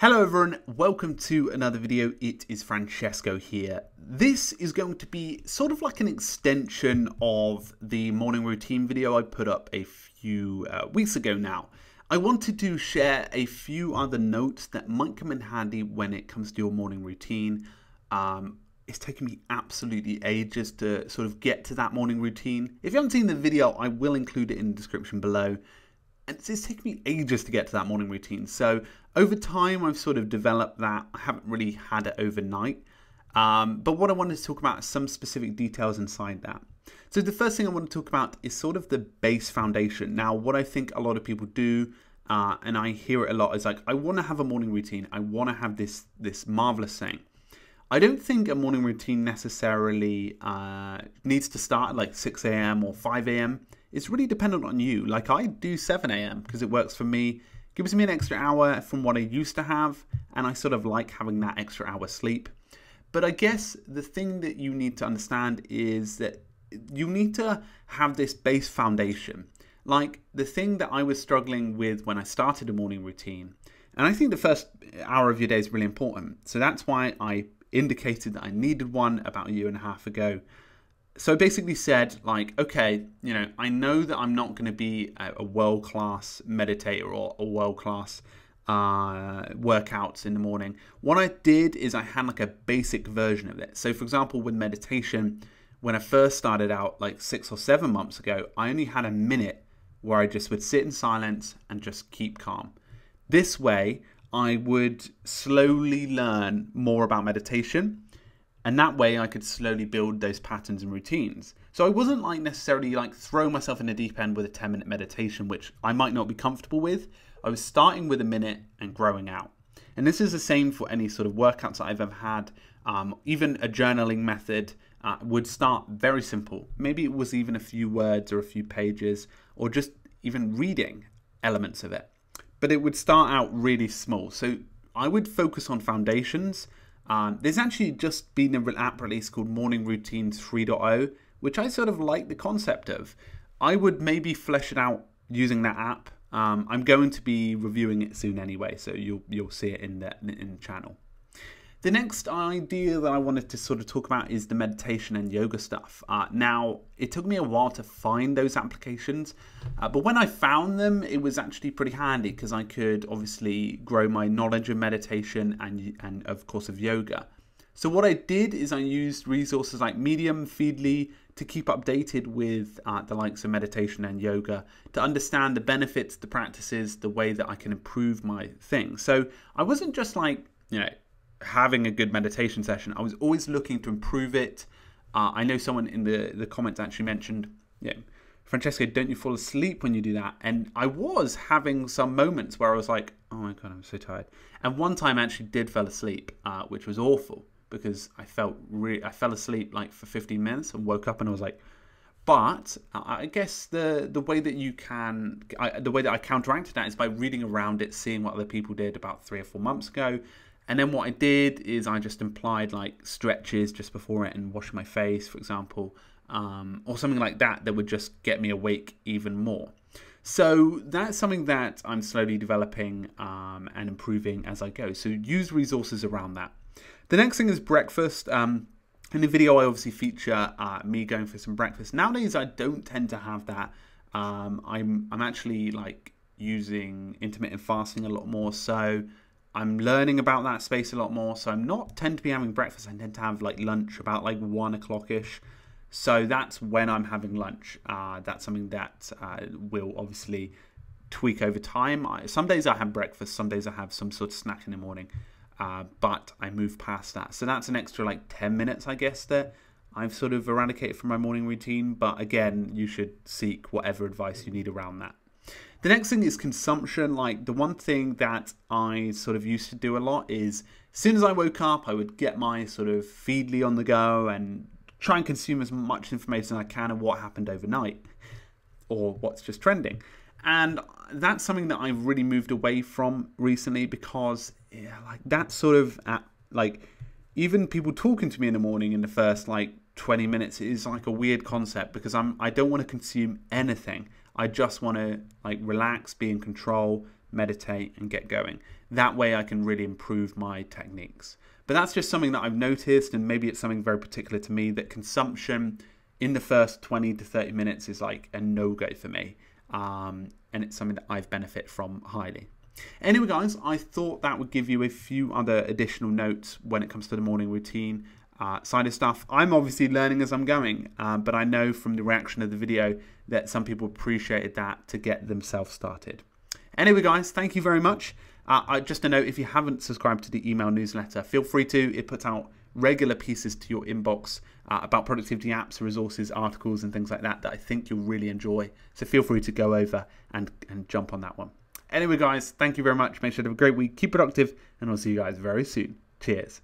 Hello everyone, welcome to another video. It is Francesco here. This is going to be sort of like an extension of the morning routine video I put up a few weeks ago now. I wanted to share a few other notes that might come in handy when it comes to your morning routine. It's taken me absolutely ages to sort of get to that morning routine. If you haven't seen the video, I will include it in the description below. And it's taken me ages to get to that morning routine. So over time, I've sort of developed that. I haven't really had it overnight. But what I wanted to talk about is some specific details inside that. So the first thing I want to talk about is sort of the base foundation. Now, what I think a lot of people do, and I hear it a lot, is like, I want to have a morning routine. I want to have this marvelous thing. I don't think a morning routine necessarily needs to start at like 6 a.m. or 5 a.m. It's really dependent on you. Like I do 7 a.m. because it works for me. Gives me an extra hour from what I used to have, and I sort of like having that extra hour sleep. But I guess the thing that you need to understand is that you need to have this base foundation. Like the thing that I was struggling with when I started a morning routine, and I think the first hour of your day is really important. So that's why I indicated that I needed one about a year and a half ago. So I basically said, like, okay, you know, I know that I'm not going to be a world-class meditator or a world-class workouts in the morning. What I did is I had like a basic version of it. So for example, with meditation, when I first started out like 6 or 7 months ago, I only had a minute where I just would sit in silence and just keep calm. This way, I would slowly learn more about meditation. And that way I could slowly build those patterns and routines. So I wasn't like necessarily like throwing myself in the deep end with a 10-minute meditation, which I might not be comfortable with. I was starting with a minute and growing out. And this is the same for any sort of workouts that I've ever had. Even a journaling method would start very simple. Maybe it was even a few words or a few pages or just even reading elements of it. But it would start out really small. So I would focus on foundations. There's actually just been an app release called Morning Routines 3.0, which I sort of like the concept of. I would maybe flesh it out using that app. I'm going to be reviewing it soon anyway, so you'll see it in the channel. The next idea that I wanted to sort of talk about is the meditation and yoga stuff. Now, it took me a while to find those applications, but when I found them, it was actually pretty handy because I could obviously grow my knowledge of meditation and of course of yoga. So what I did is I used resources like Medium, Feedly to keep updated with the likes of meditation and yoga to understand the benefits, the practices, the way that I can improve my thing. So I wasn't just like, you know, having a good meditation session. I was always looking to improve it. I know someone in the comments actually mentioned, yeah, Francesco, don't you fall asleep when you do that? And I was having some moments where I was like, oh my God, I'm so tired. And one time I actually did fall asleep, which was awful because I fell asleep like for 15 minutes and woke up and I was like, but I guess the way that the way that I counteracted that is by reading around it, seeing what other people did about 3 or 4 months ago. And then what I did is I just implied like stretches just before it and washing my face, for example, or something like that that would just get me awake even more. So that's something that I'm slowly developing and improving as I go. So use resources around that. The next thing is breakfast. In the video, I obviously feature me going for some breakfast. Nowadays, I don't tend to have that. I'm actually like using intermittent fasting a lot more. So I'm learning about that space a lot more. So I'm not tend to be having breakfast. I tend to have like lunch about like 1 o'clock-ish. So that's when I'm having lunch. That's something that will obviously tweak over time. Some days I have breakfast. Some days I have some sort of snack in the morning. But I move past that. So that's an extra like 10 minutes, I guess, that I've sort of eradicated from my morning routine. But again, you should seek whatever advice you need around that. The next thing is consumption. Like the one thing that I sort of used to do a lot is as soon as I woke up, I would get my sort of Feedly on the go and try and consume as much information as I can of what happened overnight or what's just trending. And that's something that I've really moved away from recently because like that sort of like even people talking to me in the morning in the first like 20 minutes is like a weird concept because I don't want to consume anything. I just want to like relax, be in control, meditate, and get going. That way I can really improve my techniques. But that's just something that I've noticed, and maybe it's something very particular to me, that consumption in the first 20 to 30 minutes is like a no-go for me. And it's something that I've benefited from highly. Anyway, guys, I thought that would give you a few other additional notes when it comes to the morning routine side of stuff. I'm obviously learning as I'm going, but I know from the reaction of the video that some people appreciated that to get themselves started. Anyway, guys, thank you very much. Just a note, if you haven't subscribed to the email newsletter, feel free to. It puts out regular pieces to your inbox about productivity apps, resources, articles, and things like that I think you'll really enjoy. So feel free to go over and jump on that one. Anyway, guys, thank you very much. Make sure to have a great week. Keep productive, and I'll see you guys very soon. Cheers.